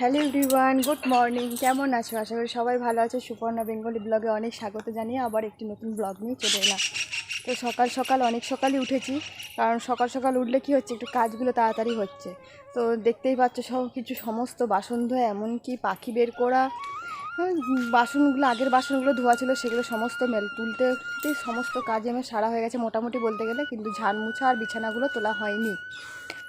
Hello everyone, good morning. কেমন আছো? আশা করি সবাই ভালো আছো। সুপর্ণা বেঙ্গলি ব্লগে অনেক স্বাগত জানিয়ে আবার একটি নতুন ব্লগ নিয়ে চলে এলাম। তো সকাল সকাল অনেক সকালই উঠেছি, কারণ সকাল সকাল উঠলে কি হচ্ছে, একটু কাজগুলো তাড়াতাড়ি হচ্ছে। তো দেখতেই পাচ্ছ সব কিছু, সমস্ত বাসন ধোয়া, এমনকি পাখি বের করা, বাসনগুলো, আগের বাসনগুলো ধোয়া ছিল সেগুলো সমস্ত তুলতে সমস্ত কাজ আমার সারা হয়ে গেছে মোটামুটি বলতে গেলে, কিন্তু ঝাড় মুছা আর বিছানাগুলো তোলা হয়নি।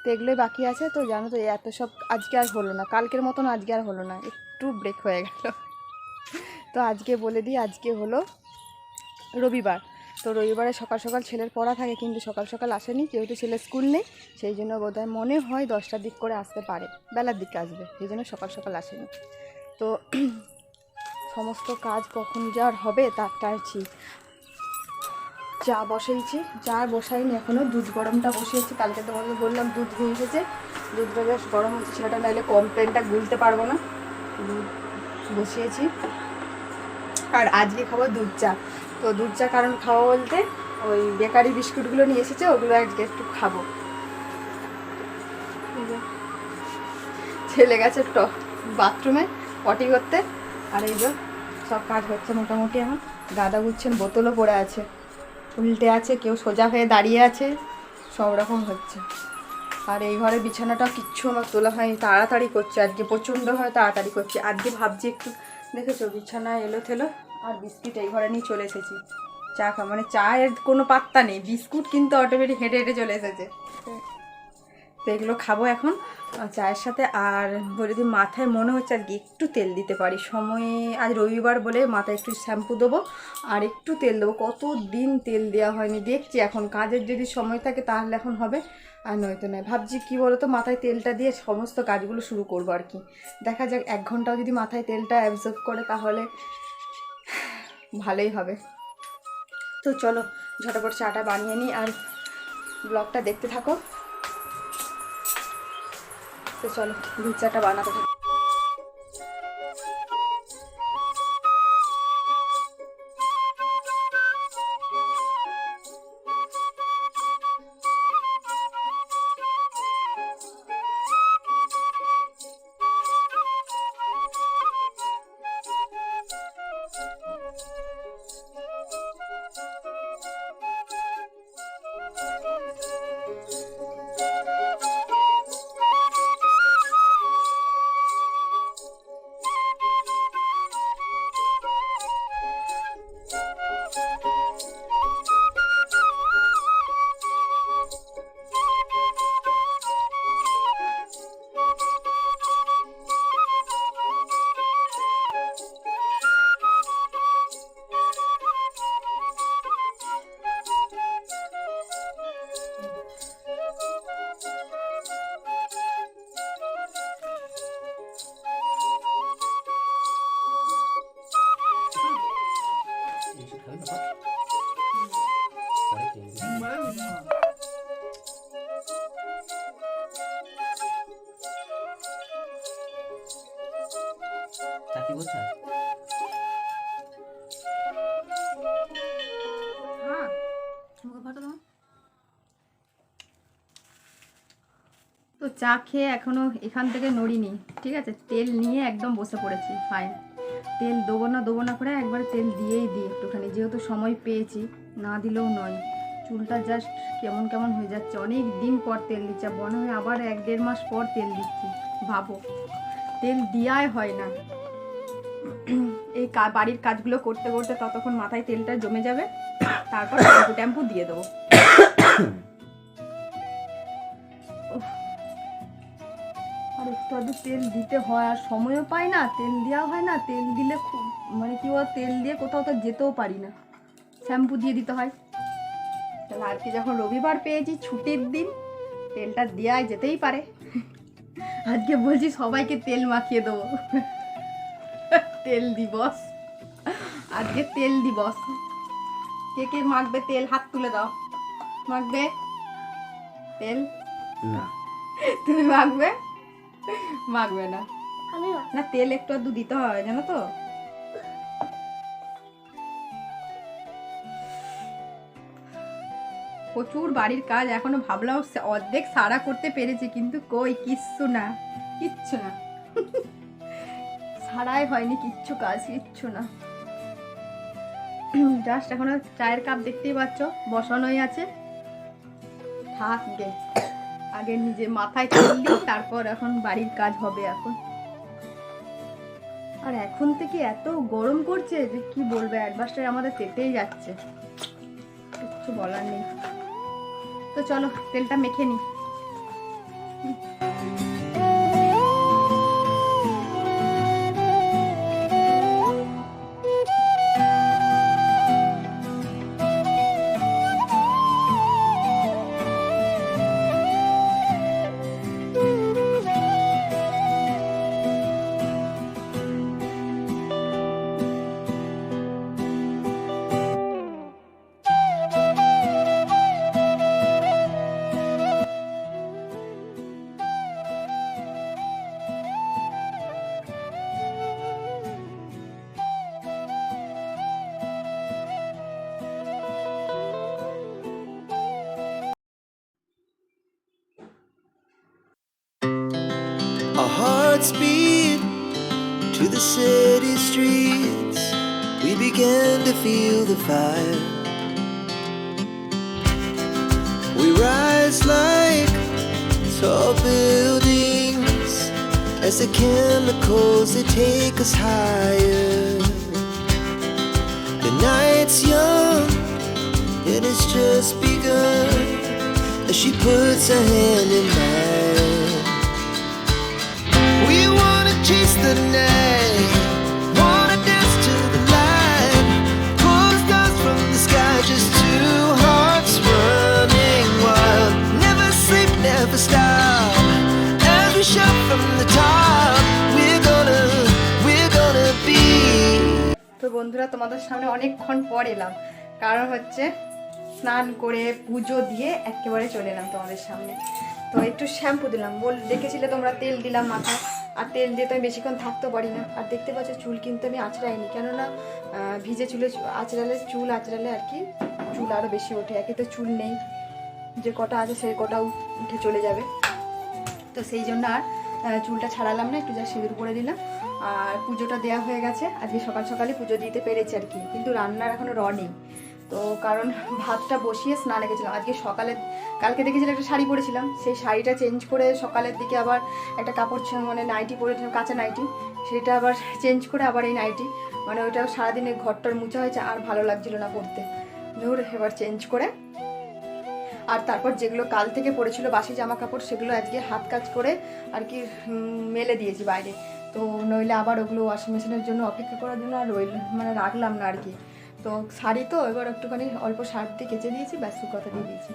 তো এগুলোই বাকি আছে। তো জানো তো, এত সব আজকে আর হলো না, কালকের মতন আজকে আর হলো না, একটু ব্রেক হয়ে গেল। তো আজকে বলে দিই, আজকে হলো রবিবার। তো রবিবারে সকাল সকাল ছেলের পড়া থাকে, কিন্তু সকাল সকাল আসেনি, যেহেতু ছেলের স্কুল নেই। সেই জন্য বোধহয় মনে হয় 10টার দিক করে আসতে পারে, বেলার দিকে আসবে, সেই জন্য সকাল সকাল আসেনি। তো সমস্ত কাজ কখন যার হবে তার টাইছি। চা বসাইছি, চা বসাইনি এখনও, দুধ গরমটা বসিয়েছি। কালকে তোমাকে বললাম দুধ হয়ে এসেছে, দুধটা বেশ গরম হচ্ছে, সেটা নাহলে কমপ্লেনটা গুলতে পারবো না। দুধ বসিয়েছি, আর আজকে খাবো দুধ চা। তো দুধ চা কারণ খাবো বলতে, ওই বেকারি বিস্কুটগুলো নিয়ে এসেছে, ওগুলো আজকে একটু খাবো। ছেলে গেছে বাথরুমে পটি করতে, আর এই যে সব কাজ হচ্ছে মোটামুটি। এখন দাদা গুচ্ছেন, বোতলও পড়ে আছে, উল্টে আছে, কেউ সোজা হয়ে দাঁড়িয়ে আছে, সব রকম হচ্ছে। আর এই ঘরে বিছানাটা কিচ্ছু আমার তোলা হয়নি, তাড়াতাড়ি করছে আজকে, প্রচণ্ডভাবে তাড়াতাড়ি করছে আজকে। ভাবছি একটু, দেখেছো বিছানা এলো থেলো, আর বিস্কিট এই ঘরে নিয়ে চলে এসেছি চা খা, মানে চায়ের কোনো পাত্তা নেই, বিস্কুট কিন্তু অটোমেটিক হেঁটে হেঁটে চলে এসেছে। তো এগুলো খাবো এখন চায়ের সাথে। আর বলে দিই, মাথায় মনে হচ্ছে আজকে একটু তেল দিতে পারি, সময়ে আজ রবিবার বলে মাথায় একটু শ্যাম্পু দেবো আর একটু তেল দেবো। কত দিন তেল দেওয়া হয়নি, দেখছি এখন কাজের যদি সময় থাকে তাহলে এখন হবে, আর নয়তো নয়। ভাবছি কী বলো তো, মাথায় তেলটা দিয়ে সমস্ত কাজগুলো শুরু করবো আর কি। দেখা যাক 1 ঘন্টাও যদি মাথায় তেলটা অ্যাবজর্ব করে তাহলে ভালোই হবে। তো চলো ঝটাপট চাটা বানিয়ে নিই, আর ব্লগটা দেখতে থাকো। তো চলো দুধ চাটা বানাতে থাকো। তো চা খেয়ে এখনো এখান থেকে নড়িনি, ঠিক আছে। তেল নিয়ে একদম বসে পড়েছি, ফাইন। তেল দেবো না করে একবারে তেল দিয়েই দিই একটুখানি, যেহেতু সময় পেয়েছি, না দিলেও নয়। চুলটা জাস্ট কেমন কেমন হয়ে যাচ্ছে, অনেক দিন পর তেল দিচ্ছি, মনে হয় আবার 1-1.5 মাস পর তেল দিচ্ছি। ভাবো, তেল দেওয়াই হয় না। এই বাড়ির কাজগুলো করতে করতে ততক্ষণ মাথায় তেলটা জমে যাবে, তারপর ট্যাম্পু দিয়ে দেবো। আর একটু আধটু তেল দিতে হয়, আর সময়ও পাই না, তেল দেওয়া হয় না। তেল দিলে খুব মানে কি বল, তেল দিয়ে কোথাও তো যেতেও পারি না, শ্যাম্পু দিয়ে দিতে হয়। তাহলে আজকে যখন রবিবার পেয়েছি, ছুটির দিন, তেলটা দেওয়া যেতেই পারে। আজকে বলছি সবাইকে তেল মাখিয়ে দেবো, তেল দিবস, আজকে তেল দিবস। কে কে মাখবে তেল, হাত তুলে দাও। মাখবে তেল? না। তুমি মাখবে? মাখবে না? না, তেল একটু আধটু দিতে হয়, জানো তো। প্রচুর বাড়ির কাজ, এখনো ভাবলাম অর্ধেক সারা করতে পেরেছি, কিন্তু কই, কিচ্ছু না। ঝাড়াই হয়নি, কিচ্ছু কাজ কিচ্ছু না, জাস্ট এখনো চায়ের কাপ দেখতেই পাচ্ছ বসানোই আছে। থাক গে, আগে নিজে মাথায় তেল দিই, তারপর এখন বাড়ির কাজ হবে এখন। আর এখন থেকে এত গরম করছে যে কি বলবে, অ্যাডভাস্টার আমাদের তেতেই যাচ্ছে, কিচ্ছু বলার নেই। তো চলো তেলটা মেখে নিই। Our hearts beat to the city streets. We began to feel the fire. We rise like tall buildings as the chemicals they take us higher. The night's young and it's just begun as she puts her hand in mine. We wanna chase the night, wanna dance to the light, pull the stars from the sky, just two hearts running wild. Never sleep, never stop, as we shout from the top. We're gonna be. তো বন্ধুরা, তোমাদের সামনে অনেকক্ষণ পর এলাম, কারণ হচ্ছে স্নান করে পুজো দিয়ে একেবারে চলে এলাম তোমাদের সামনে। তো একটু শ্যাম্পু দিলাম, দেখেছিলে তোমরা, তেল দিলাম মাথায়, আর তেল দিয়ে তো আমি বেশিক্ষণ থাকতে পারি না। আর দেখতে পাচ্ছ চুল কিন্তু আমি আঁচড়াইনি, কেননা ভিজে চুলে চুল আঁচড়ালে আর কি চুল আরও বেশি ওঠে। একে তো চুল নেই, যে কটা আছে সেই কটাও উঠে চলে যাবে, তো সেই জন্য আর চুলটা ছাড়ালাম না, একটু যা সিঁদুর করে দিলাম। আর পুজোটা দেওয়া হয়ে গেছে, আজকে সকাল সকালই পুজো দিতে পেরেছি আর কি, কিন্তু রান্নার এখনও নেই। তো কারণ ভাতটা বসিয়ে স্নানে গেছিলাম আজকে সকালে, কালকে দেখেছিলাম একটা শাড়ি পরেছিলাম, সেই শাড়িটা চেঞ্জ করে সকালের দিকে আবার একটা কাপড় মানে নাইটি পরেছিলাম, কাঁচা নাইটি, সেটা আবার চেঞ্জ করে আবার এই নাইটি, মানে ওইটা সারাদিনে ঘরটার মুছা হয়েছে, আর ভালো লাগছিল না পরতে, ধর এবার চেঞ্জ করে। আর তারপর যেগুলো কাল থেকে পড়েছিল বাসি জামা কাপড়, সেগুলো আজকে হাত কাজ করে আর কি মেলে দিয়েছি বাইরে। তো নইলে আবার ওগুলো ওয়াশিং মেশিনের জন্য অপেক্ষা করার জন্য আর মানে রাখলাম না আর কি। তো শাড়ি তো এবার একটুখানি অল্প সার্ফ দিয়ে কেচে দিয়েছি, ব্যাস শুকাতে দিয়ে দিয়েছি।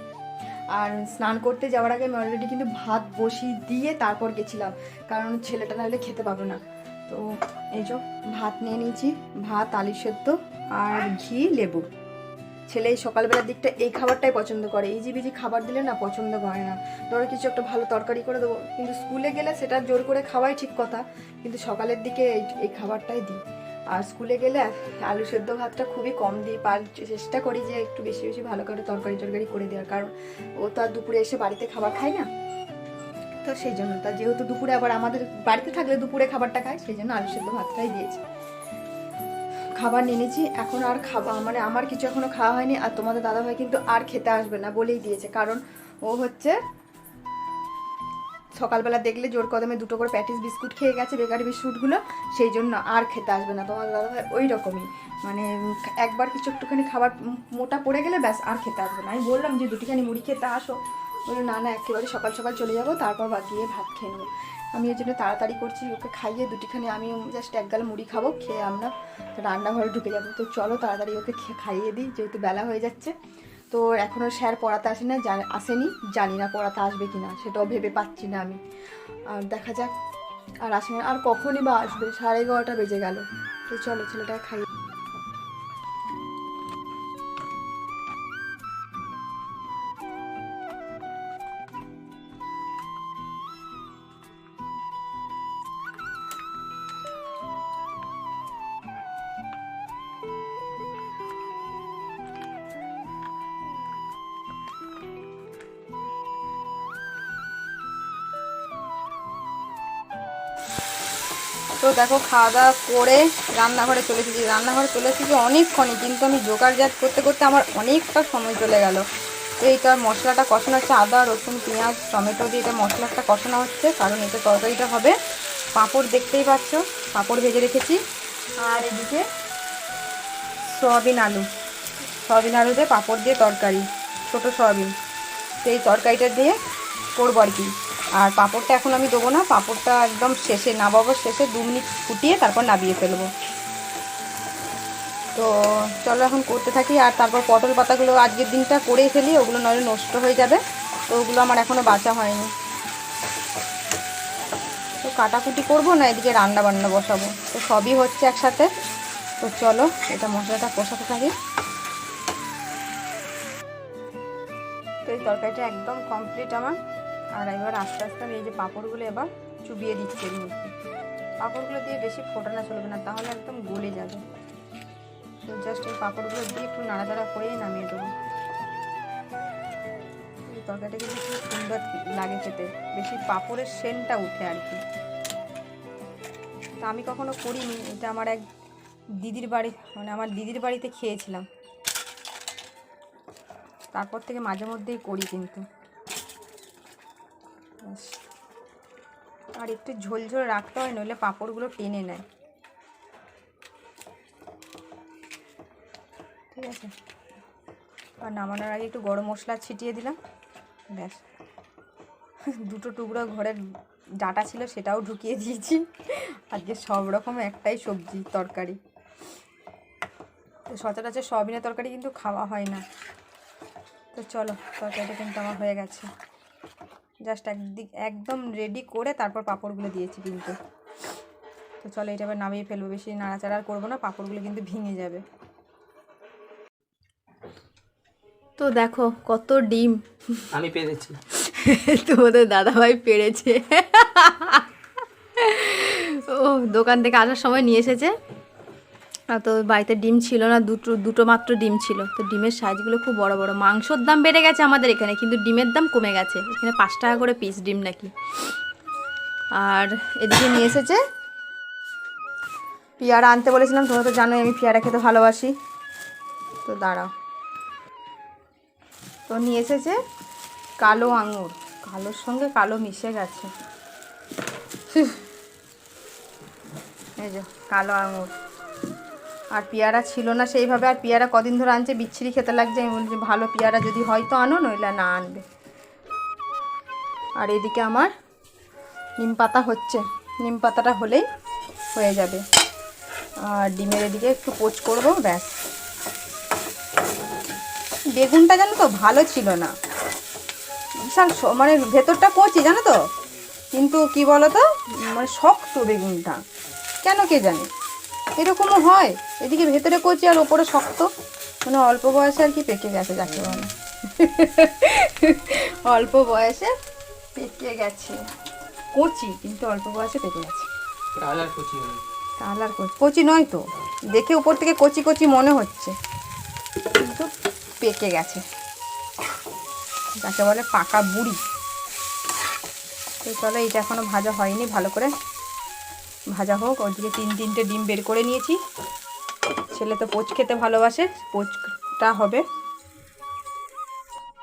আর স্নান করতে যাওয়ার আগে আমি অলরেডি কিন্তু ভাত বসিয়ে দিয়ে তারপর গেছিলাম, কারণ ছেলেটা না হলে খেতে পাবে না। তো এই যে ভাত নিয়ে নিয়েছি, ভাত, আলু সেদ্ধ আর ঘি, লেবু। ছেলে এই সকালবেলার দিকটা এই খাবারটাই পছন্দ করে, ইজি বিজি খাবার দিলে না পছন্দ করে না। ধরো কিছু একটা ভালো তরকারি করে দেবো, কিন্তু স্কুলে গেলে সেটা জোর করে খাওয়াই ঠিক কথা, কিন্তু সকালের দিকে এই খাবারটাই দিই। আর স্কুলে গেলে আলু সেদ্ধ ভাতটা খুবই কম দিই, চেষ্টা করি যে একটু বেশি বেশি ভালো করে তরকারি করে দেওয়ার, কারণ ও তো আর দুপুরে এসে বাড়িতে খাবার খায় না। তো সেই জন্য তা যেহেতু দুপুরে আবার আমাদের বাড়িতে থাকলে দুপুরে খাবারটা খায়, সেই জন্য আলু সেদ্ধ ভাতটাই দিয়েছি। খাবার নিয়ে নিয়েছি, এখন আর মানে আমার কিছু এখনো খাওয়া হয়নি। আর তোমাদের দাদাভাই কিন্তু আর খেতে আসবে না বলেই দিয়েছে, কারণ ও হচ্ছে সকালবেলা দেখলে জোর কদমে 2টো করে প্যাটিস বিস্কুট খেয়ে গেছে, বেকারি বিস্কুটগুলো, সেই জন্য আর খেতে আসবে না। তোমাদের দাদাভাই ওই রকমই, মানে একবার কিছু একটুখানি খাবার মোটা পড়ে গেলে ব্যাস আর খেতে আসবে না। আমি বললাম যে 2টিখানি মুড়ি খেতে আসো, বললো না না, একেবারে সকাল সকাল চলে যাবো, তারপর গিয়ে ভাত খেয়ে নেবো। আমি এর জন্য তাড়াতাড়ি করছি, ওকে খাইয়ে 2টিখানি আমি জাস্ট এক গাল মুড়ি খাবো, খেয়ে আমরা রান্নাঘরে ঢুকে যাবো। তো চলো তাড়াতাড়ি ওকে খাইয়ে দিই, যেহেতু বেলা হয়ে যাচ্ছে। তো এখনও স্যার পড়াতে আসেনি, জানি না পড়াতে আসবে কি না, সেটাও ভেবে পাচ্ছি না আমি। আর দেখা যাক, আর আসেনি, আর কখনই বা আসবে, 11:30 বেজে গেল। তো চলো ছেলেটাকে খাইয়ে। তো দেখো খাওয়া দাওয়া করে রান্নাঘরে চলে এসেছি। রান্নাঘরে চলে এসেছি অনেকক্ষণই, কিন্তু আমি জোগাড়জাত করতে করতে আমার অনেকটা সময় চলে গেল। তো এইটা মশলাটা কষানো হচ্ছে, আদা রসুন পেঁয়াজ টমেটো দিয়ে এটা মশলাটা কষানো হচ্ছে, কারণ এটা তরকারিটা হবে। পাঁপড় দেখতেই পাচ্ছ, পাঁপড় ভেজে রেখেছি। আর এদিকে সয়াবিন আলু দিয়ে পাঁপড় দিয়ে তরকারি, ছোটো সয়াবিন। তো এই তরকারিটা দিয়ে করবো আর কি। আর পাঁপড়টা এখন আমি দেবো না, পাঁপড়টা একদম শেষে, নামাবার শেষে 2 মিনিট ফুটিয়ে তারপর নামিয়ে ফেলবো। তো চলো এখন করতে থাকি। আর তারপর পটল পাতাগুলো আজকের দিনটা করেই ফেলি, ওগুলো নইলে নষ্ট হয়ে যাবে। তো ওগুলো আমার এখনও বাছা হয়নি। তো কাটাকুটি করবো না, এদিকে রান্না বান্না বসাবো, তো সবই হচ্ছে একসাথে। তো চলো এটা মশলাটা কষাতে থাকি। তো এই তরকারিটা একদম কমপ্লিট আমার। আর এবার আস্তে আস্তে আমি এই যে পাঁপড়গুলো এবার চুবিয়ে দিচ্ছি এর মধ্যে। পাঁপড়গুলো দিয়ে বেশি ফোটানো চলবে না, তাহলে একদম গলে যাবে। তো জাস্ট এই পাঁপড়গুলো দিয়ে একটু নাড়াচাড়া করেই নামিয়ে দেবো। এই তরকারিটা কিন্তু খুব সুন্দর লাগে খেতে, বেশি পাঁপড়ের সেন্টটা উঠে আর কি। তা আমি কখনো করিনি, এটা আমার এক দিদির বাড়ি, মানে আমার দিদির বাড়িতে খেয়েছিলাম, তারপর থেকে মাঝে মধ্যেই করি কিন্তু। আর একটু ঝোল ঝোল রাখতে হয়, নইলে পাঁপড়গুলো টেনে নেয়। ঠিক আছে, আর নামানোর আগে একটু গরম মশলা ছিটিয়ে দিলাম, ব্যাস। 2টো টুকরো ঘরের ডাঁটা ছিল, সেটাও ঢুকিয়ে দিয়েছি। আজকে সব রকম একটাই সবজি তরকারি। তো সচরাচর সয়াবিনের তরকারি কিন্তু খাওয়া হয় না। তো চলো তরকারিটা কিন্তু আমার হয়ে গেছে, জাস্ট একদম রেডি করে তারপর পাঁপড়গুলো দিয়েছি কিন্তু। তো চলো এটা আবার নামিয়ে ফেলবো, বেশি নাড়াচাড়া আর করবো না, পাঁপড়গুলো কিন্তু ভেঙে যাবে। তো দেখো কত ডিম আমি পেরেছি। তোমাদের দাদাভাই পেরেছে। ও দোকান থেকে আসার সময় নিয়ে এসেছে। তো বাড়িতে ডিম ছিল না, দুটো মাত্র ডিম ছিল। তো ডিমের সাইজগুলো খুব বড় বড়। মাংসর দাম বেড়ে গেছে আমাদের এখানে, কিন্তু ডিমের দাম কমে গেছে। এখানে 5 টাকা করে পিস ডিম নাকি। আর এদিকে নিয়ে এসেছে পেয়ারা আনতে বলেছিলাম, তোমরা তো জানোই আমি পেয়ারা খেতে ভালোবাসি। তো দাঁড়াও, তো নিয়ে এসেছে কালো আঙুর, কালোর সঙ্গে কালো মিশে গেছে। এই যে কালো আঙুর। আর পেয়ারা ছিল না সেইভাবে, আর পেয়ারা কদিন ধরে আনছে, বিচ্ছিরি খেতে লাগছে। আমি বলছি ভালো পেয়ারা যদি হয়তো আনো, নইলে না আনবে। আর এদিকে আমার নিম পাতা হচ্ছে, নিম পাতাটা হলেই হয়ে যাবে। আর ডিমের এদিকে একটু পোচ করবো, ব্যাস। বেগুনটা জানো তো ভালো ছিল না, বিশাল মানে ভেতরটা কচি জানো তো, কিন্তু কি বলো তো, মানে শক্ত বেগুনটা, কেন কে জানে এরকমও হয়। এদিকে ভেতরে কচি আর ওপরে শক্ত, মানে অল্প বয়সে আর কি পেকে গেছে যাকে বলে। অল্প বয়সে পেকে গেছে, কচি কিন্তু অল্প বয়সে পেকে গেছে। তাহলে আর কচি নয়, তাহলে আর কচি নয় তো, দেখে উপর থেকে কচি কচি মনে হচ্ছে, কিন্তু পেকে গেছে, যাকে বলে পাকা বুড়ি। তো চলো এইটা এখনও ভাজা হয়নি, ভালো করে ভাজা হোক। ওদিকে 3-3টে ডিম বের করে নিয়েছি। ছেলে তো পোচ খেতে ভালোবাসে, পোচটা হবে।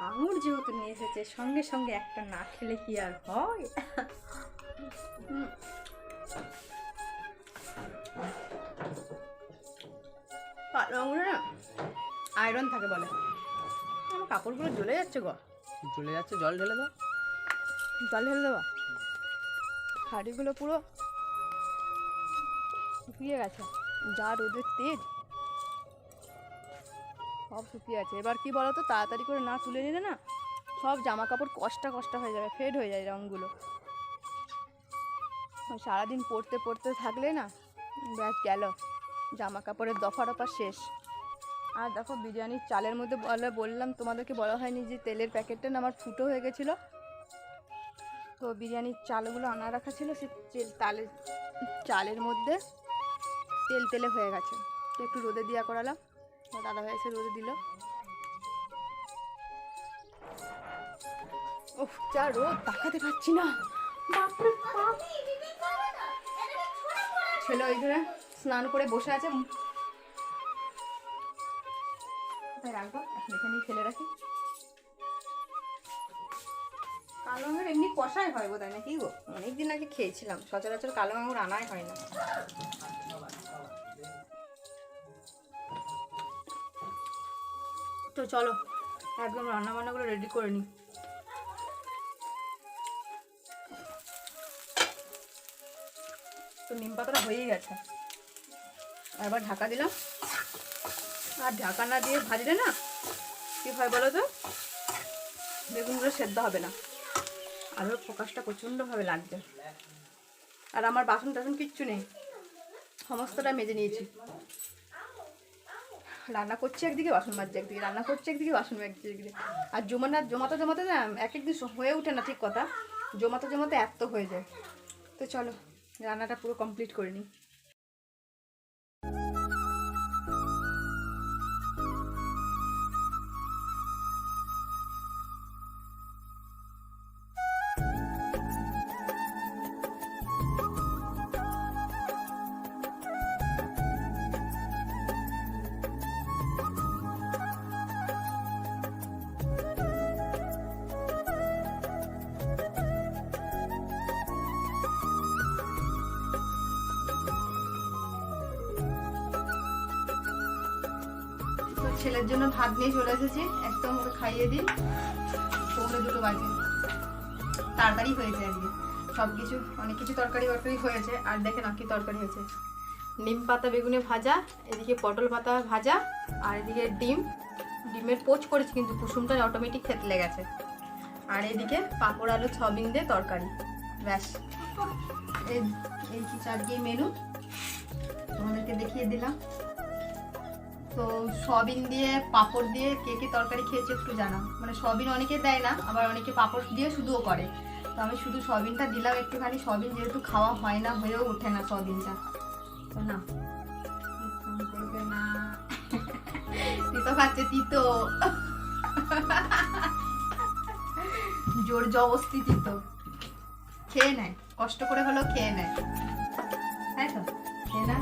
আঙুর যেহেতু নিয়ে এসেছে, সঙ্গে সঙ্গে একটা না খেলে কি আর হয়। কালো আঙুরে না আয়রন থাকে বলে। আমার কাপড়গুলো জ্বলে যাচ্ছে গো। চলে যাচ্ছে, জল ঢেলে দাও। জল ঢেলে দেওয়া, শাড়িগুলো পুরো শুকিয়ে গেছে, যা রোদের তেজ, সব শুকিয়ে আছে। এবার কি বলো তো, তাড়াতাড়ি করে না তুলে নিলে না সব জামা কাপড় কষ্টা কষ্টা হয়ে যাবে, ফেড হয়ে যায় রঙগুলো। সারাদিন পরতে পরতে থাকলে না ব্যাস গেল, জামা কাপড়ের দফা রফা শেষ। আর দেখো বিরিয়ানির চালের মধ্যে বললাম তোমাদেরকে, বলা হয়নি যে তেলের প্যাকেটটা না আমার ফুটো হয়ে গেছিলো। তো বিরিয়ানির চালগুলো আনা রাখা ছিল, সে চালের মধ্যে তেল তেলে হয়ে গেছে। তো একটু রোদে দিয়া করালাম, দাদাভাই এসে রোদে দিল। ওহ যা রোদ, তাকাতে পারছি না, বাপরে বাপ। ছেলে ওইখানে স্নান করে বসে আছে। কোথায় রাখবো? এখন এখানেই ফেলে রাখি। কালো আঙুর এমনি কষাই হয় বোধ হয় নাকি গো? অনেকদিন আগে খেয়েছিলাম, সচরাচর কালো আঙুর আনাই হয় না। তো চলো একদম রান্না বান্নাগুলো রেডি করে নিই। তো নিম পাতাটা হয়েই গেছে, এবার ঢাকা দিলাম। আর ঢাকা না দিয়ে ভাজলে না কি হয় বলো তো, বেগুনগুলো সেদ্ধ হবে না। আলুর ফোকাসটা প্রচণ্ডভাবে লাগছে। আর আমার বাসন টাসন কিচ্ছু নেই, সমস্তটা মেজে নিয়েছি। রান্না করছি একদিকে, বাসন মাজছে একদিকে, রান্না করছি একদিকে, বাসন মাজছে একদিকে। আর জমাতে জমাতে না এক একদিন হয়ে ওঠে না, ঠিক কথা, জমাতে জমাতে এত হয়ে যায়। তো চলো রান্নাটা পুরো কমপ্লিট করে নিই। তো ছেলের জন্য ভাত নিয়ে চলে এসেছি, একদম ওকে খাইয়ে দিই। পৌনে 2 বাজে, তাড়াতাড়ি হয়েছে আজকে সব কিছু, অনেক কিছু তরকারি হয়েছে। আর দেখে না কি তরকারি হয়েছে, নিম পাতা বেগুনে ভাজা, এদিকে পটল পাতা ভাজা, আর এদিকে ডিমের পোচ করেছি কিন্তু কুসুমটা অটোমেটিক খেতে লেগেছে। আর এদিকে পাঁপড় আলু সয়াবিন দিয়ে তরকারি, ব্যাস। এই কিছু আজকে মেনু তোমাদেরকে দেখিয়ে দিলাম। তো সয়াবিন দিয়ে পাঁপড় দিয়ে কে কে তরকারি খেয়েছে একটু জানাও। মানে সয়াবিন অনেকে দেয় না, আবার অনেকে পাঁপড় দিয়ে শুধুও করে। তো আমি শুধু সয়াবিনটা দিলাম একটুখানি, সয়াবিন যেহেতু খাওয়া হয় না, হয়েও ওঠে না সয়াবিনটা। তো না করবে না, তিতো খাচ্ছে, তিতো জোর জবস্তি তিতো খেয়ে নেয়, কষ্ট করে হলেও খেয়ে নেয়, তাই তো? খেয়ে না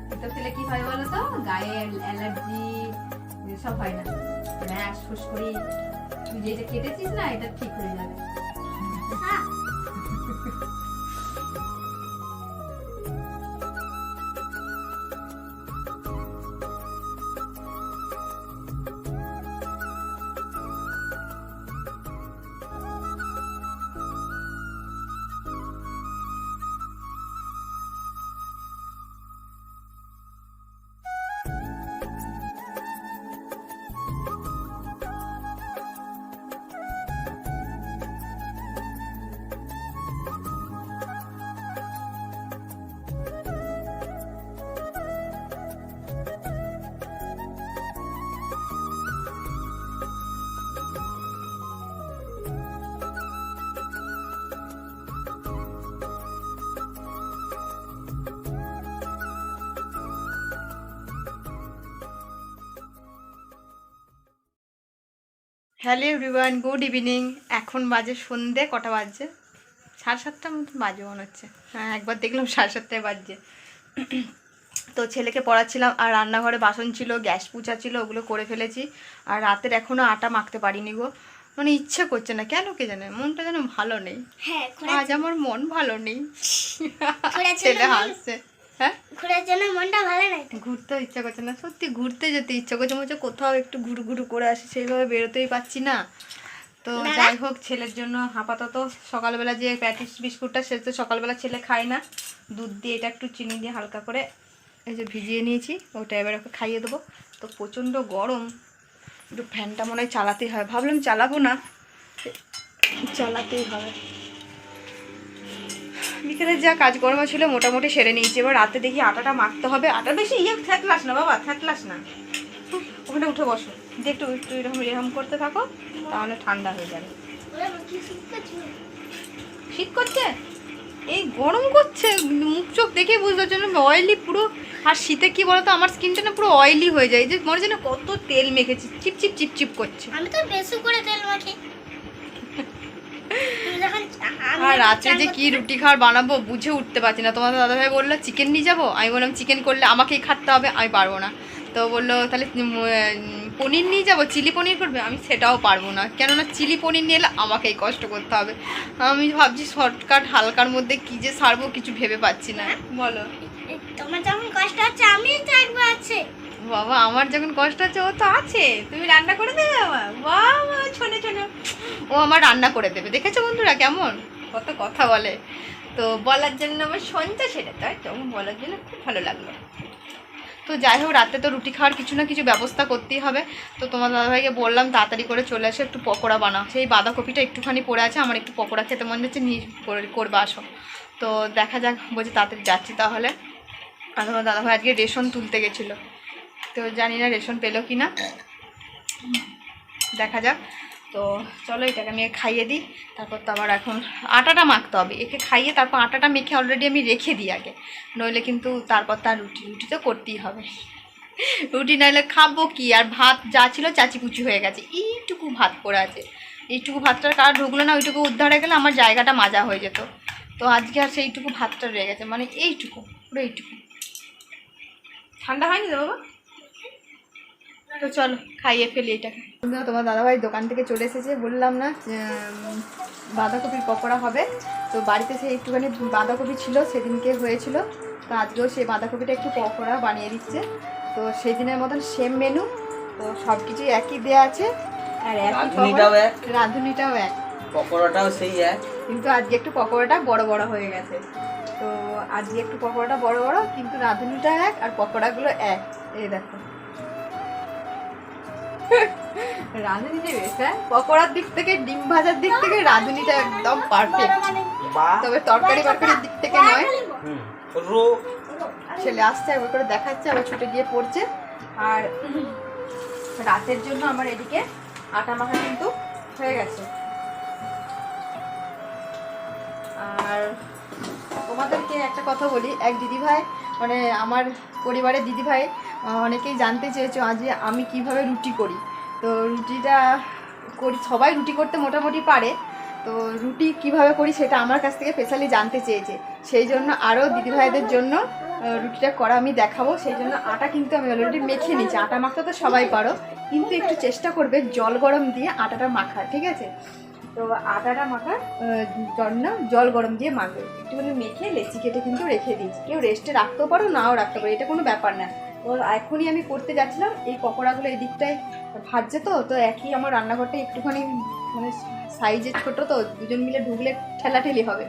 তিতো খেলে কি হয় বলো তো, গায়ে অ্যালার্জি এসব হয় না, র্যাশ ফুসকুড়ি। তুই যেটা কেটেছিস না, এটা ঠিক হয়ে যাবে। Hello everyone, good evening. এখন বাজে সন্ধে, কটা বাজছে? 7:30 মতো বাজে মনে হচ্ছে। হ্যাঁ, একবার দেখলাম 7:30 বাজছে। তো ছেলেকে পড়াচ্ছিলাম, আর রান্নাঘরে বাসন ছিল, গ্যাস পুছা ছিল, ওগুলো করে ফেলেছি। আর রাতের এখনও আটা মাখতে পারিনি গো, মানে ইচ্ছে করছে না, কেন কে জানে, মনটা যেন ভালো নেই। আজ আমার মন ভালো নেই। ছেলে হাসছে। হ্যাঁ, ঘোরার জন্য মনটা ভালো নাই, ঘুরতে ইচ্ছা করছে না, সত্যি ঘুরতে যেতে ইচ্ছা করছে, মনে হচ্ছে কোথাও একটু ঘুরু ঘুরু করে আসি, সেইভাবে বেরোতেই পাচ্ছি না। তো যাই হোক, ছেলের জন্য আপাতত সকালবেলা যে প্যাটিস বিস্কুটটা, সে তো সকালবেলা ছেলে খায় না, দুধ দিয়ে এটা একটু চিনি দিয়ে হালকা করে এই যে ভিজিয়ে নিয়েছি, ওটা এবার ওকে খাইয়ে দেবো। তো প্রচণ্ড গরম, একটু ফ্যানটা মনে হয় চালাতেই হবে, ভাবলাম চালাবো না, চালাতেই হবে। বিকেলে যা কাজকর্ম ছিল মোটামুটি সেরে নিয়েছি, এবার রাতে দেখি আটাটা মাখতে হবে। আটা বেশি থ্যাকলাস না বাবা, থ্যাকলাস না, ওখানে উঠে বসো, দিয়ে একটু একটু এরকম করতে থাকো, তাহলে ঠান্ডা হয়ে যাবে। শীত করছে, এই গরম করছে, মুখ চোখ দেখে বুঝতে পারছো না, অয়েলি পুরো। আর শীতে কি বলতো, আমার স্কিনটা না পুরো অয়েলি হয়ে যায়, যে মনে হচ্ছে না কত তেল মেখেছি, চিপচিপ চিপচিপ করছে। আমি তো বেশি করে তেল মাখি। তুমি যখন আর রাত্রে যে কি রুটি খাওয়ার বানাবো বুঝে উঠতে পারছি না। তোমাদের দাদাভাই বললো চিকেন নিয়ে যাবো, আমি বললাম চিকেন করলে আমাকেই খাটতে হবে, আমি পারবো না। তো বললো তাহলে পনির নিয়ে যাবো, চিলি পনির করবে, আমি সেটাও পারবো না, কেননা চিলি পনির নিয়ে এলে আমাকেই কষ্ট করতে হবে। আমি ভাবছি শর্টকাট হালকার মধ্যে কী যে সারবো কিছু ভেবে পাচ্ছি না। বলো তোমার যখন কষ্ট হচ্ছে আমি তো একবার আছে। বাবা আমার যখন কষ্ট হচ্ছে ও তো আছে, তুমি রান্না করে দেবে আমার বাবা ছোনে ছোনে, ও আমার রান্না করে দেবে। দেখেছো বন্ধুরা কেমন কত কথা বলে, তো বলার জন্য আমার সঞ্চা সেটা তাই তো বলার জন্য খুব ভালো লাগলো। তো যাই হোক রাতে তো রুটি খাওয়ার কিছু না কিছু ব্যবস্থা করতেই হবে। তো তোমার দাদাভাইকে বললাম তাড়াতাড়ি করে চলে আসে, একটু পকোড়া বানাও। সেই বাঁধাকপিটা একটুখানি পড়ে আছে, আমার একটু পকোড়া খেতে মনে হচ্ছে, নিয়ে করবে আসো। তো দেখা যাক, বলছি তাড়াতাড়ি যাচ্ছি তাহলে। আর তোমার দাদাভাই আজকে রেশন তুলতে গেছিলো, তো জানি না রেশন পেলো কি না, দেখা যাক। তো চলো এটাকে আমি খাইয়ে দিই, তারপর তো আবার এখন আটাটা মাখতে হবে। একে খাইয়ে তারপর আটাটা মেখে অলরেডি আমি রেখে দিই আগে, নইলে কিন্তু তারপর তার রুটি তো করতেই হবে। রুটি নাইলে খাবো কি, আর ভাত যা ছিল চাচিপুচি হয়ে গেছে, এইটুকু ভাত পড়ে আছে। এইটুকু ভাতটার কার ঢুকলো না, ওইটুকু উদ্ধারে গেলে আমার জায়গাটা মাজা হয়ে যেত। তো আজকে আর সেইটুকু ভাতটা রয়ে গেছে, মানে এইটুকু পুরো এইটুকু। ঠান্ডা হয়নি তো বাবা? তো চলো খাইয়ে ফেলি এটাকে। তোমার দাদাভাই দোকান থেকে চলে এসেছে, বললাম না বাঁধাকপির পকোড়া হবে। তো বাড়িতে সেই একটুখানি বাঁধাকপি ছিল, সেদিনকে হয়েছিল, তো আজকেও সেই বাঁধাকপিটা একটু পকোড়া বানিয়ে দিচ্ছে। তো সেই দিনের মতন সেম মেনু, তো সব কিছুই একই দেওয়া আছে, আর রাঁধুনিটাও এক, পকোড়াটাও সেই এক, কিন্তু আজকে একটু পকোড়াটা বড় বড় হয়ে গেছে। তো আজকে একটু পকোড়াটা বড় বড়, কিন্তু রাঁধুনিটা এক আর পকোড়াগুলো এক। এই দেখো রাঁধুনিটা বেশ, হ্যাঁ পকোড়ার দিক থেকে ডিম ভাজার দিক থেকে রাঁধুনিটা একদম পারফেক্ট, তবে তরকারি বারকারির দিক থেকে নয়। ছেলে আসছে একবার করে দেখাচ্ছে, আবার ছুটে গিয়ে পড়ছে। আর রাতের জন্য আমার এদিকে আটা মাখা কিন্তু হয়ে গেছে। আর তোমাদেরকে একটা কথা বলি, এক দিদিভাই, মানে আমার পরিবারের দিদিভাই অনেকেই জানতে চেয়েছো আজ আমি কিভাবে রুটি করি। তো রুটিটা করি, সবাই রুটি করতে মোটামুটি পারে, তো রুটি কিভাবে করি সেটা আমার কাছ থেকে স্পেশালি জানতে চেয়েছে। সেই জন্য আরও দিদিভাইদের জন্য রুটিটা করা আমি দেখাবো। সেই জন্য আটা কিন্তু আমি অলরেডি মেখে নিচ্ছি। আটা মাখতে তো সবাই পারো, কিন্তু একটু চেষ্টা করবে জল গরম দিয়ে আটাটা মাখার, ঠিক আছে? তো আটাটা মাখার জন্য জল গরম দিয়ে মাখবে, একটুখানি মেখে লেচি কেটে কিন্তু রেখে দিয়েছি। কেউ রেস্টে রাখতেও পারো, নাও রাখতে পারো, এটা কোনো ব্যাপার না। তো এখনই আমি করতে যাচ্ছিলাম, এই পকোড়াগুলো এই দিকটায় ভাজছে, তো একই আমার রান্নাঘরটা একটুখানি মানে সাইজে ছোটো, তো দুজন মিলে ঢুকলে ঠেলাঠেলি হবে,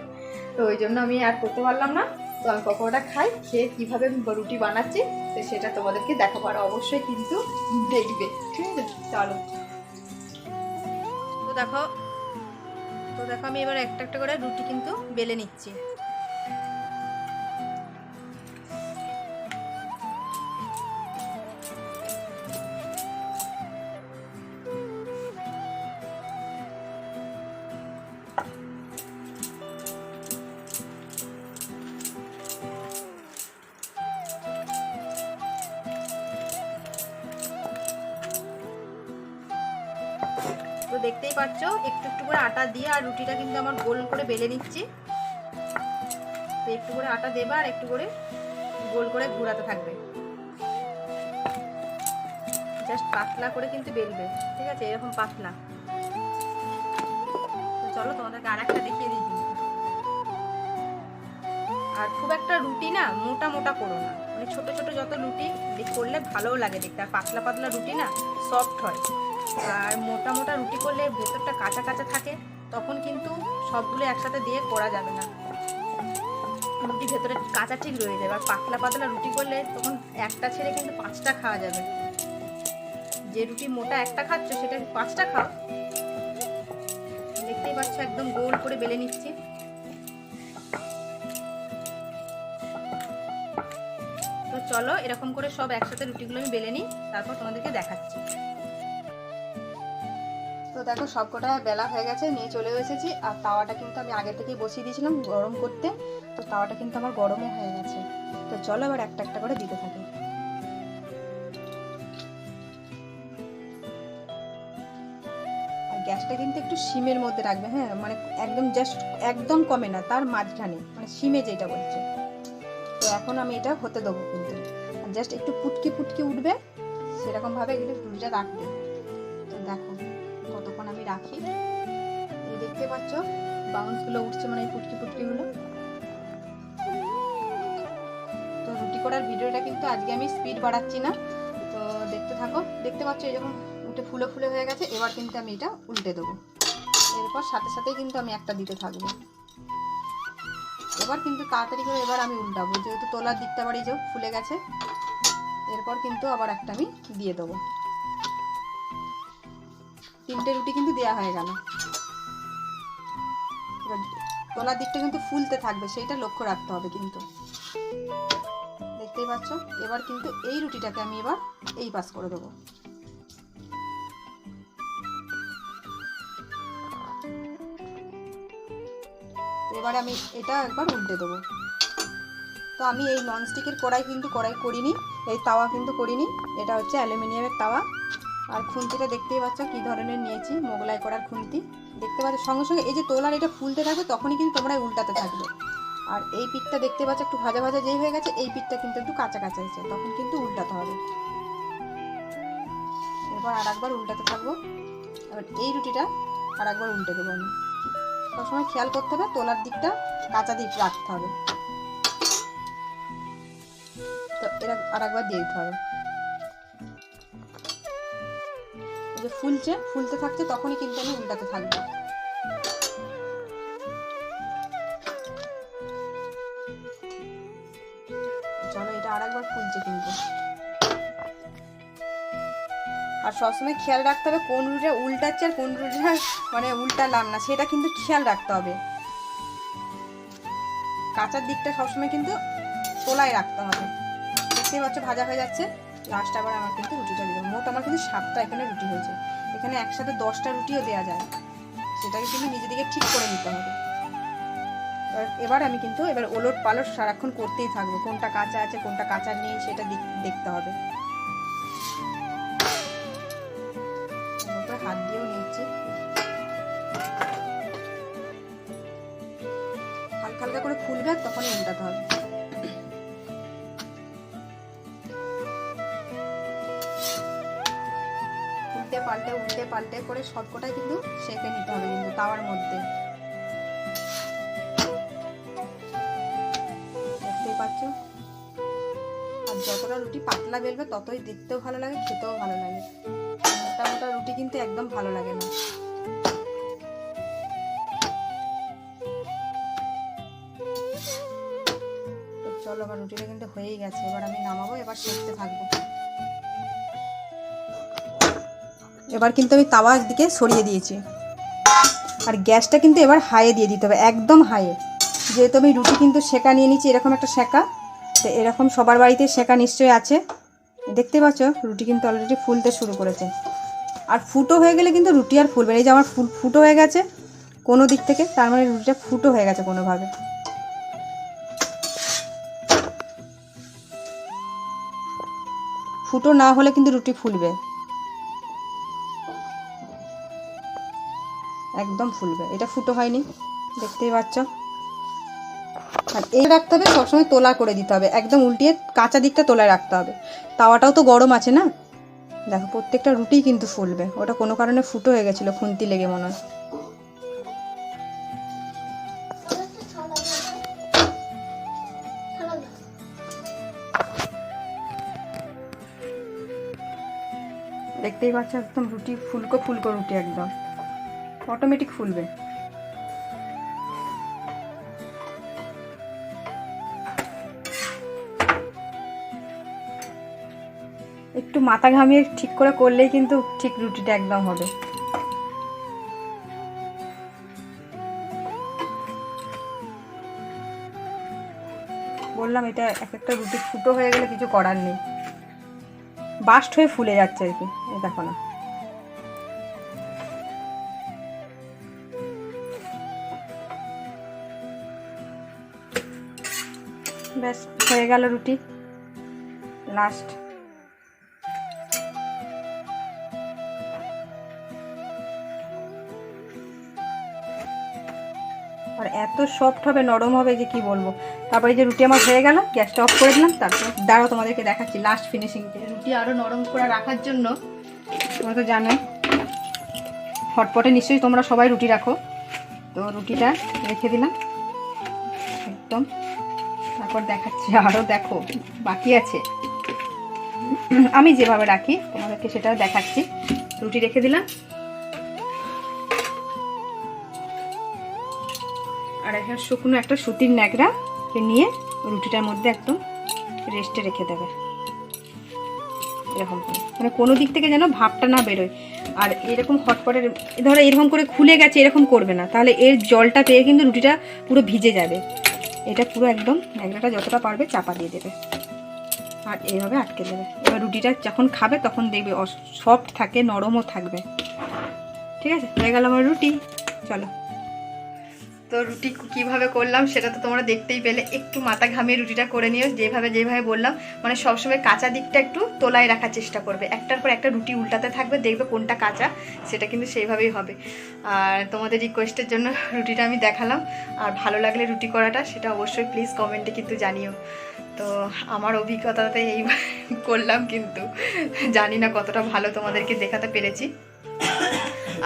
তো ওই জন্য আমি আর করতে পারলাম না। তো আমি পকোড়াটা খাই, খেয়ে কীভাবে রুটি বানাচ্ছি তো সেটা তোমাদেরকে দেখাবো, আর অবশ্যই কিন্তু দেখবে, ঠিক আছে? চলো। তো দেখো আমি এবার একটা একটা করে রুটি কিন্তু বেলে নিচ্ছি। তো দেখতেই পাচ্ছ একটু একটু করে আটা দিয়ে, আর রুটিটা কিন্তু আমার গোল করে বেলে নিচ্ছি। তো একটু করে আটা দেবা আর একটু করে গোল করে ঘোরাতে থাকবে, জাস্ট পাতলা করে কিন্তু বেলবে, ঠিক আছে? এরকম পাতলা। তো চলো তোমাদেরকে আর একটা দেখিয়ে দিই। আর খুব একটা রুটি না মোটা মোটা করো না, মানে ছোট ছোট যত রুটি করলে ভালোও লাগে দেখতে, আর পাতলা পাতলা রুটি না সফট হয়। আর মোটা মোটা রুটি করলে ভেতরটা কাঁচা কাঁচা থাকে, তখন কিন্তু সবগুলো একসাথে দিয়ে করা যাবে না, রুটি ভেতরে কাঁচা ঠিক রয়ে যাবে। আর পাতলা পাতলা রুটি করলে তখন একটা ছেড়ে কিন্তু 5টা খাওয়া যাবে, যে রুটি মোটা একটা খাচ্ছ সেটা 5টা খাও। দেখতেই পাচ্ছ একদম গোল করে বেলে নিচ্ছি। তো চলো এরকম করে সব একসাথে রুটিগুলো আমি বেলে নিই, তারপর তোমাদেরকে দেখাচ্ছি। তো দেখো সবকটা বেলা হয়ে গেছে, নিয়ে চলে এসেছি। আর তাওয়াটা কিন্তু আমি আগে থেকেই বসিয়ে দিয়েছিলাম গরম করতে, তো তাওয়াটা কিন্তু আমার গরমও হয়ে গেছে। তো চলো এবার একটা একটা করে দিতে থাকি। আর গ্যাসটা কিন্তু একটু সিমের মধ্যে রাখবে, হ্যাঁ, মানে একদম জাস্ট একদম কমে না, তার মাঝখানে, মানে সিমে যেটা বলছে। তো এখন আমি এটা হতে দেবো কিন্তু, জাস্ট একটু পুটকি পুটকি উঠবে সেরকমভাবে কিন্তু রুটিটা রাখবে। তো দেখো কতক্ষণ আমি রাখি, এই দেখতে পাচ্ছ বাউন্সগুলো উঠছে, মানে এই পুটকি পুটকিগুলো। তো রুটি করার ভিডিওটা কিন্তু আজকে আমি স্পিড বাড়াচ্ছি না, তো দেখতে থাকো। দেখতে পাচ্ছ এই যখন উঠে ফুলে ফুলে হয়ে গেছে, এবার কিন্তু আমি এটা উল্টে দেবো। এরপর সাথে সাথেই কিন্তু আমি একটা দিতে থাকবো। এবার কিন্তু তাড়াতাড়ি করে এবার আমি উল্টাবো, যেহেতু তোলার দিকটা বাড়ি যে ফুলে গেছে। এরপর কিন্তু আবার একটা আমি দিয়ে দেবো। 3টে রুটি কিন্তু দেওয়া হয়ে গেল। এবার তোলার দিকটা কিন্তু ফুলতে থাকবে, সেইটা লক্ষ্য রাখতে হবে কিন্তু। দেখতেই পাচ্ছ, এবার কিন্তু এই রুটিটাকে আমি এবার এই পাশ করে দেবো। এবারে আমি এটা একবার উল্টে দেবো। তো আমি এই ননস্টিকের কড়াই কিন্তু করিনি, এই তাওয়া কিন্তু করিনি, এটা হচ্ছে অ্যালুমিনিয়ামের তাওয়া। আর খুন্তিটা দেখতেই পাচ্ছ কী ধরনের নিয়েছি, মোগলাই করার খুন্তি। দেখতে পাচ্ছ সঙ্গে সঙ্গে এই যে তোলার এটা ফুলতে থাকবে, তখনই কিন্তু তোমরা উল্টাতে থাকবে। আর এই পিঠটা দেখতে পাচ্ছ একটু ভাজা ভাজা যেই হয়ে গেছে, এই পিঠটা কিন্তু একটু কাঁচা কাঁচা হয়েছে, তখন কিন্তু উল্টাতে হবে। এরপর আর একবার উল্টাতে থাকবো। এবার এই রুটিটা আর একবার উল্টে দেবো আমি। সবসময় খেয়াল করতে হবে তোলার দিকটা কাঁচা দিক রাখতে হবে। তো এরা আর একবার দিয়ে দিতে হবে। এই যে ফুলতে থাকছে, তখনই কিন্তু আমি উল্টাতে থাকবো। চলো, এটা আর একবার ফুলছে কিন্তু। আর সবসময় খেয়াল রাখতে হবে কোন রুটিটা উল্টাচ্ছে আর কোন রুটিটা মানে উল্টালাম না, সেটা কিন্তু খেয়াল রাখতে হবে। কাঁচার দিকটা সবসময় কিন্তু তোলায় রাখতে হবে। দেখতেই পাচ্ছ ভাজা হয়ে যাচ্ছে। লাস্ট আবার আমার কিন্তু রুটিটা দিলাম। মোট আমার কিন্তু 7টা এখানে রুটি হয়েছে। এখানে একসাথে 10টা রুটিও দেওয়া যায়, সেটাকে কিন্তু নিজেদিকে ঠিক করে নিতে হবে। এবার আমি কিন্তু ওলট পালট সারাক্ষণ করতেই থাকবো, কোনটা কাঁচা আছে কোনটা কাঁচা নেই সেটা দেখতে হবে। হাত দিয়েও নিচ্ছি, হালকা হালকা করে ফুলবে, তখনই উল্টাতে হবে। উল্টে পাল্টে করে সবকটাই কিন্তু সেঁকে নিতে হবে কিন্তু তাওয়ার মধ্যে। দেখতেই পাচ্ছ। আর যতটা রুটি পাতলা বেলবে ততই দেখতেও ভালো লাগে, খেতেও ভালো লাগে। মোটা মোটা রুটি কিন্তু একদম ভালো লাগে না। চলো, আমার রুটিটা কিন্তু হয়েই গেছে, এবার আমি নামাবো, এবার সেঁকতে থাকবো। এবার কিন্তু আমি তাওয়ার দিকে সরিয়ে দিয়েছি। আর গ্যাসটা কিন্তু এবার হাইয়ে দিয়ে দিতে হবে, একদম হাইয়ে। যেহেতু আমি রুটি কিন্তু সেঁকা নিয়ে নিচ্ছি, এরকম একটা সেঁকা, তো এরকম সবার বাড়িতে সেঁকা নিশ্চয়ই আছে। দেখতে পাচ্ছ রুটি কিন্তু অলরেডি ফুলতে শুরু করেছে। আর ফুটো হয়ে গেলে কিন্তু রুটি আর ফুলবে না। এই যে আমার ফুটো হয়ে গেছে কোনো দিক থেকে, তার মানে রুটিটা ফুটো হয়ে গেছে কোনোভাবে। ফুটো না হলে কিন্তু রুটি ফুলবে, একদম ফুলবে। এটা ফুটো হয়নি, দেখতেই পাচ্ছ। আর এই রাখতে হবে, সবসময় তোলা করে দিতে হবে, একদম উল্টিয়ে কাঁচা দিকটা তোলায় রাখতে হবে। তাওয়াটাও তো গরম আছে না। দেখো প্রত্যেকটা রুটি কিন্তু ফুলবে। ওটা কোনো কারণে ফুটো হয়ে গেছিলো, খুন্তি লেগে মনে হয়। দেখতেই পাচ্ছ একদম রুটি ফুলকো ফুলকো রুটি, একদম অটোমেটিক ফুলবে। একটু মাথা ঘামিয়ে ঠিক করে করলেই কিন্তু ঠিক রুটিটা একদম হবে। বললাম এটা এক একটা রুটি ফুটো হয়ে গেলে কিছু করার নেই, বাস্ট হয়ে ফুলে যাচ্ছে আর কি। এই দেখো না, ব্যাস হয়ে গেল রুটি লাস্ট। আর এত সফট হবে, নরম হবে যে কি বলবো। তারপরে যে রুটি আমার হয়ে গেল, গ্যাসটা অফ করে দিলাম। তারপর দাঁড়াও তোমাদেরকে দেখাচ্ছি লাস্ট ফিনিশিং। রুটি আরও নরম করে রাখার জন্য তোমরা তো জানোই হটপটে নিশ্চয়ই তোমরা সবাই রুটি রাখো, তো রুটিটা রেখে দিলাম একদম। তারপর দেখাচ্ছি আরও, দেখো বাকি আছে, আমি যেভাবে রাখি তোমাদেরকে সেটাও দেখাচ্ছি। রুটি রেখে দিলাম, আর এখন শুকনো একটা সুতির ন্যাকড়াকে নিয়ে রুটিটার মধ্যে একদম রেস্টে রেখে দেবে এরকম করে, মানে কোনো দিক থেকে যেন ভাবটা না বেরোয়। আর এরকম হটপটের ধরো এরকম করে খুলে গেছে এরকম করবে না, তাহলে এর জলটা পেয়ে কিন্তু রুটিটা পুরো ভিজে যাবে। এটা পুরো একদম ন্যাকড়াটা যতটা পারবে চাপা দিয়ে দেবে আর এইভাবে আটকে দেবে। এবার রুটিটা যখন খাবে তখন দেখবে সফট থাকে, নরমও থাকবে। ঠিক আছে, হয়ে গেল আমার রুটি। চলো, তো রুটি কীভাবে করলাম সেটা তো তোমরা দেখতেই পেলে। একটু মাথা ঘামিয়ে রুটিটা করে নিও, যেভাবে বললাম, মানে সবসময় কাঁচা দিকটা একটু তোলায় রাখার চেষ্টা করবে। একটার পর একটা রুটি উল্টাতে থাকবে, দেখবে কোনটা কাঁচা, সেটা কিন্তু সেইভাবেই হবে। আর তোমাদের রিকোয়েস্টের জন্য রুটিটা আমি দেখালাম। আর ভালো লাগলে রুটি করাটা সেটা অবশ্যই প্লিজ কমেন্টে কিন্তু জানিও। তো আমার অভিজ্ঞতাতে এই করলাম, কিন্তু জানি না কতটা ভালো তোমাদেরকে দেখাতে পেরেছি।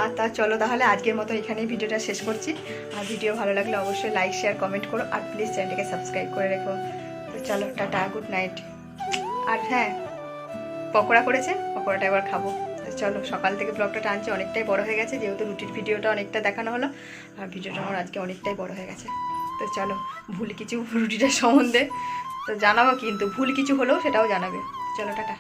আর তা চলো তাহলে আজকের মতো এখানেই ভিডিওটা শেষ করছি। আর ভিডিও ভালো লাগলে অবশ্যই লাইক শেয়ার কমেন্ট করো, আর প্লিজ চ্যানেলটাকে সাবস্ক্রাইব করে রেখো। তো চলো, টাটা, গুড নাইট। আর হ্যাঁ, পকোড়া করেছে, পকোড়াটা এবার খাবো। তো চলো, সকাল থেকে ব্লগটা টানছে, অনেকটাই বড় হয়ে গেছে, যেহেতু রুটির ভিডিওটা অনেকটা দেখানো হলো, আর ভিডিওটা আমার আজকে অনেকটাই বড় হয়ে গেছে। তো চলো, ভুল কিছু রুটিটার সম্বন্ধে তো জানাবো, কিন্তু ভুল কিছু হলেও সেটাও জানাবে। চলো, টাটা।